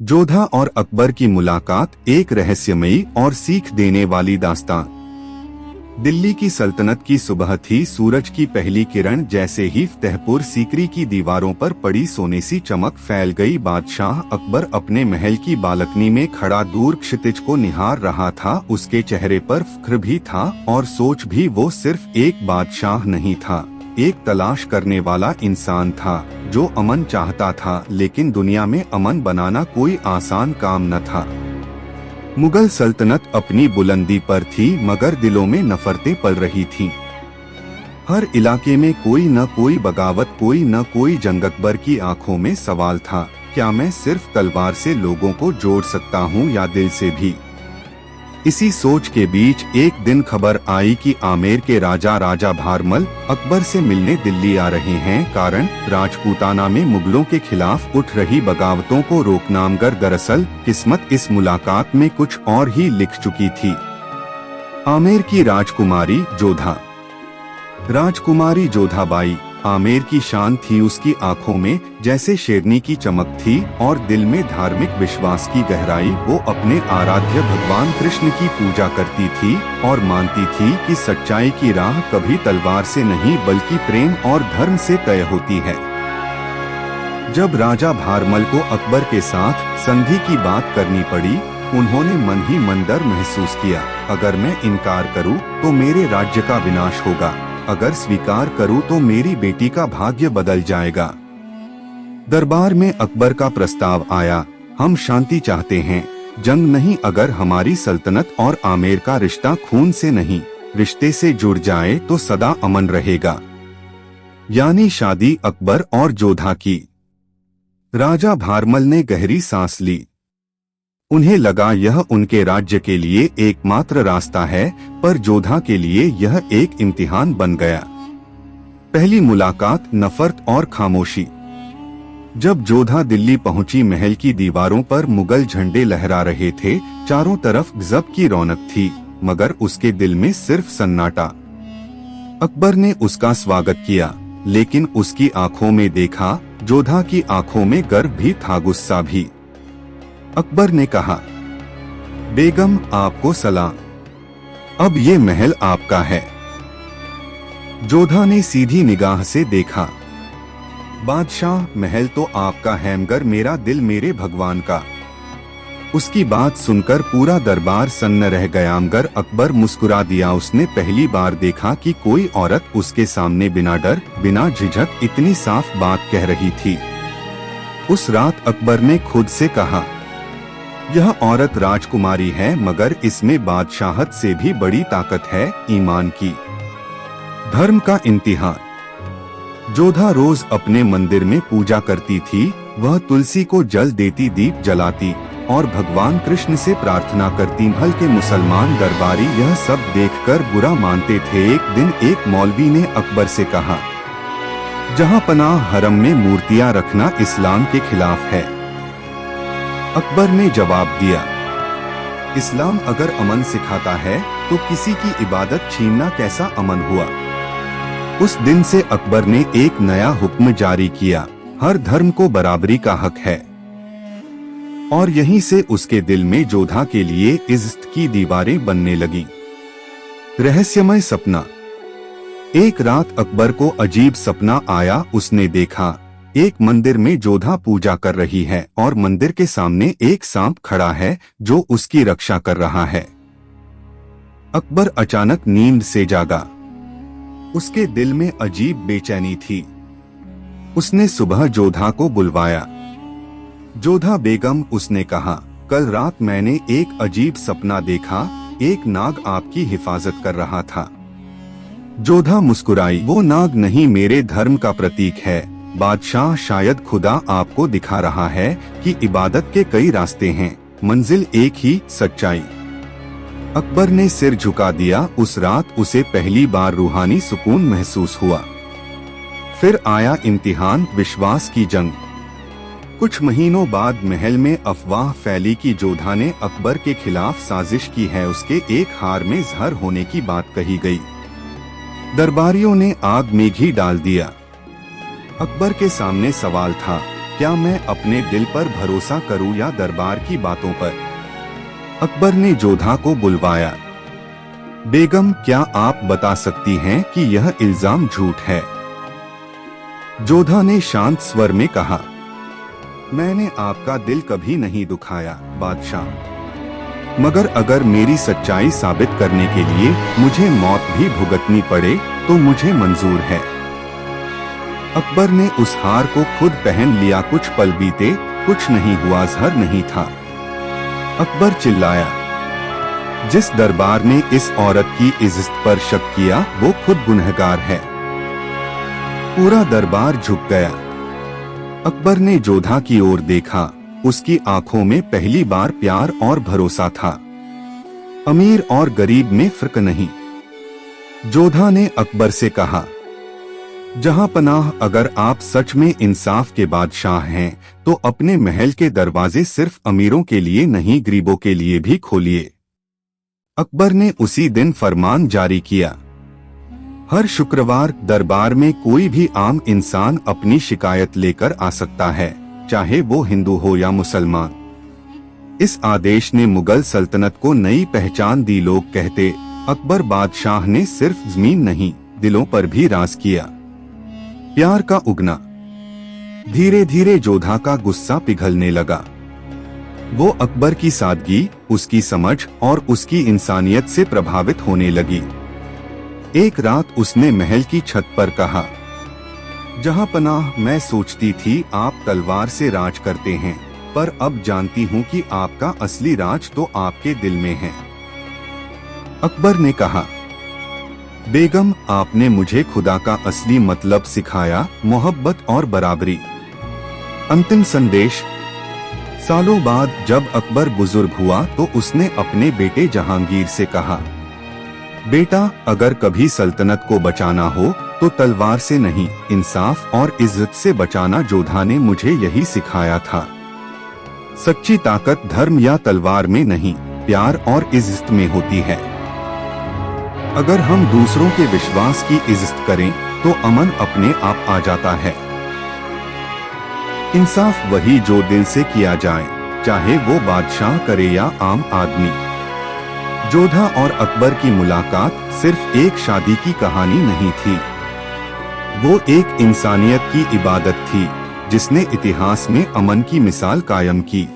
जोधा और अकबर की मुलाकात, एक रहस्यमयी और सीख देने वाली दास्तान। दिल्ली की सल्तनत की सुबह थी। सूरज की पहली किरण जैसे ही फतेहपुर सीकरी की दीवारों पर पड़ी सोने सी चमक फैल गई। बादशाह अकबर अपने महल की बालकनी में खड़ा दूर क्षितिज को निहार रहा था। उसके चेहरे पर फख्र भी था और सोच भी। वो सिर्फ एक बादशाह नहीं था, एक तलाश करने वाला इंसान था जो अमन चाहता था, लेकिन दुनिया में अमन बनाना कोई आसान काम न था। मुगल सल्तनत अपनी बुलंदी पर थी, मगर दिलों में नफरतें पल रही थीं। हर इलाके में कोई न कोई बगावत, कोई न कोई जंग। अकबर की आंखों में सवाल था, क्या मैं सिर्फ तलवार से लोगों को जोड़ सकता हूँ या दिल से भी? इसी सोच के बीच एक दिन खबर आई कि आमेर के राजा भारमल अकबर से मिलने दिल्ली आ रहे हैं। कारण राजपूताना में मुगलों के खिलाफ उठ रही बगावतों को रोकना। मगर दरअसल किस्मत इस मुलाकात में कुछ और ही लिख चुकी थी। आमेर की राजकुमारी जोधा। राजकुमारी जोधाबाई आमेर की शान थी। उसकी आंखों में जैसे शेरनी की चमक थी और दिल में धार्मिक विश्वास की गहराई। वो अपने आराध्य भगवान कृष्ण की पूजा करती थी और मानती थी कि सच्चाई की राह कभी तलवार से नहीं बल्कि प्रेम और धर्म से तय होती है। जब राजा भारमल को अकबर के साथ संधि की बात करनी पड़ी, उन्होंने मन ही मन डर महसूस किया। अगर मैं इनकार करूं तो मेरे राज्य का विनाश होगा, अगर स्वीकार करूं तो मेरी बेटी का भाग्य बदल जाएगा। दरबार में अकबर का प्रस्ताव आया, हम शांति चाहते हैं, जंग नहीं। अगर हमारी सल्तनत और आमेर का रिश्ता खून से नहीं, रिश्ते से जुड़ जाए तो सदा अमन रहेगा। यानी शादी अकबर और जोधा की। राजा भारमल ने गहरी सांस ली। उन्हें लगा यह उनके राज्य के लिए एकमात्र रास्ता है, पर जोधा के लिए यह एक इम्तिहान बन गया। पहली मुलाकात, नफरत और खामोशी। जब जोधा दिल्ली पहुंची, महल की दीवारों पर मुगल झंडे लहरा रहे थे। चारों तरफ गजब की रौनक थी, मगर उसके दिल में सिर्फ सन्नाटा। अकबर ने उसका स्वागत किया, लेकिन उसकी आंखों में देखा, जोधा की आंखों में गर्व भी था, गुस्सा भी। अकबर ने कहा, बेगम आपको सलाम, अब ये महल आपका है। जोधा ने सीधी निगाह से देखा, बादशाह महल तो आपका है, मगर मेरा दिल मेरे भगवान का। उसकी बात सुनकर पूरा दरबार सन्न रह गया, मगर अकबर मुस्कुरा दिया। उसने पहली बार देखा कि कोई औरत उसके सामने बिना डर, बिना झिझक इतनी साफ बात कह रही थी। उस रात अकबर ने खुद से कहा, यह औरत राजकुमारी है, मगर इसमें बादशाहत से भी बड़ी ताकत है, ईमान की, धर्म का इम्तिहान। जोधा रोज अपने मंदिर में पूजा करती थी। वह तुलसी को जल देती, दीप जलाती और भगवान कृष्ण से प्रार्थना करती। महल के मुसलमान दरबारी यह सब देखकर बुरा मानते थे। एक दिन एक मौलवी ने अकबर से कहा, जहां पनाह हरम में मूर्तियां रखना इस्लाम के खिलाफ है। अकबर ने जवाब दिया, इस्लाम अगर अमन सिखाता है तो किसी की इबादत छीनना कैसा अमन हुआ? उस दिन से अकबर ने एक नया हुक्म जारी किया, हर धर्म को बराबरी का हक है। और यहीं से उसके दिल में जोधा के लिए इज्जत की दीवारें बनने लगी। रहस्यमय सपना। एक रात अकबर को अजीब सपना आया। उसने देखा, एक मंदिर में जोधा पूजा कर रही है और मंदिर के सामने एक सांप खड़ा है जो उसकी रक्षा कर रहा है। अकबर अचानक नींद से जागा। उसके दिल में अजीब बेचैनी थी। उसने सुबह जोधा को बुलवाया। जोधा बेगम, उसने कहा, कल रात मैंने एक अजीब सपना देखा, एक नाग आपकी हिफाजत कर रहा था। जोधा मुस्कुराई, वो नाग नहीं, मेरे धर्म का प्रतीक है बादशाह। शायद खुदा आपको दिखा रहा है कि इबादत के कई रास्ते हैं, मंजिल एक ही, सच्चाई। अकबर ने सिर झुका दिया। उस रात उसे पहली बार रूहानी सुकून महसूस हुआ। फिर आया इम्तिहान, विश्वास की जंग। कुछ महीनों बाद महल में अफवाह फैली कि जोधा ने अकबर के खिलाफ साजिश की है। उसके एक हार में जहर होने की बात कही गई। दरबारियों ने आग में घी डाल दिया। अकबर के सामने सवाल था, क्या मैं अपने दिल पर भरोसा करूं या दरबार की बातों पर? अकबर ने जोधा को बुलवाया। बेगम, क्या आप बता सकती हैं कि यह इल्जाम झूठ है? जोधा ने शांत स्वर में कहा, मैंने आपका दिल कभी नहीं दुखाया बादशाह, मगर अगर मेरी सच्चाई साबित करने के लिए मुझे मौत भी भुगतनी पड़े तो मुझे मंजूर है। अकबर ने उस हार को खुद पहन लिया। कुछ पल बीते, कुछ नहीं हुआ, ज़हर नहीं था। अकबर चिल्लाया, जिस दरबार ने इस औरत की इज्जत पर शक किया वो खुद गुनहगार है। पूरा दरबार झुक गया। अकबर ने जोधा की ओर देखा। उसकी आंखों में पहली बार प्यार और भरोसा था। अमीर और गरीब में फर्क नहीं। जोधा ने अकबर से कहा, जहां पनाह, अगर आप सच में इंसाफ के बादशाह हैं तो अपने महल के दरवाजे सिर्फ अमीरों के लिए नहीं, गरीबों के लिए भी खोलिए। अकबर ने उसी दिन फरमान जारी किया, हर शुक्रवार दरबार में कोई भी आम इंसान अपनी शिकायत लेकर आ सकता है, चाहे वो हिंदू हो या मुसलमान। इस आदेश ने मुगल सल्तनत को नई पहचान दी। लोग कहते, अकबर बादशाह ने सिर्फ जमीन नहीं, दिलों पर भी राज किया। प्यार का उगना। धीरे धीरे जोधा का गुस्सा पिघलने लगा। वो अकबर की सादगी, उसकी समझ और उसकी इंसानियत से प्रभावित होने लगी। एक रात उसने महल की छत पर कहा, जहां पनाह, मैं सोचती थी आप तलवार से राज करते हैं, पर अब जानती हूं कि आपका असली राज तो आपके दिल में है। अकबर ने कहा, बेगम, आपने मुझे खुदा का असली मतलब सिखाया, मोहब्बत और बराबरी। अंतिम संदेश। सालों बाद जब अकबर बुजुर्ग हुआ तो उसने अपने बेटे जहांगीर से कहा, बेटा, अगर कभी सल्तनत को बचाना हो तो तलवार से नहीं, इंसाफ और इज्जत से बचाना। जोधा ने मुझे यही सिखाया था। सच्ची ताकत धर्म या तलवार में नहीं, प्यार और इज्जत में होती है। अगर हम दूसरों के विश्वास की इज्जत करें तो अमन अपने आप आ जाता है। इंसाफ वही जो दिल से किया जाए, चाहे वो बादशाह करे या आम आदमी। जोधा और अकबर की मुलाकात सिर्फ एक शादी की कहानी नहीं थी, वो एक इंसानियत की इबादत थी जिसने इतिहास में अमन की मिसाल कायम की।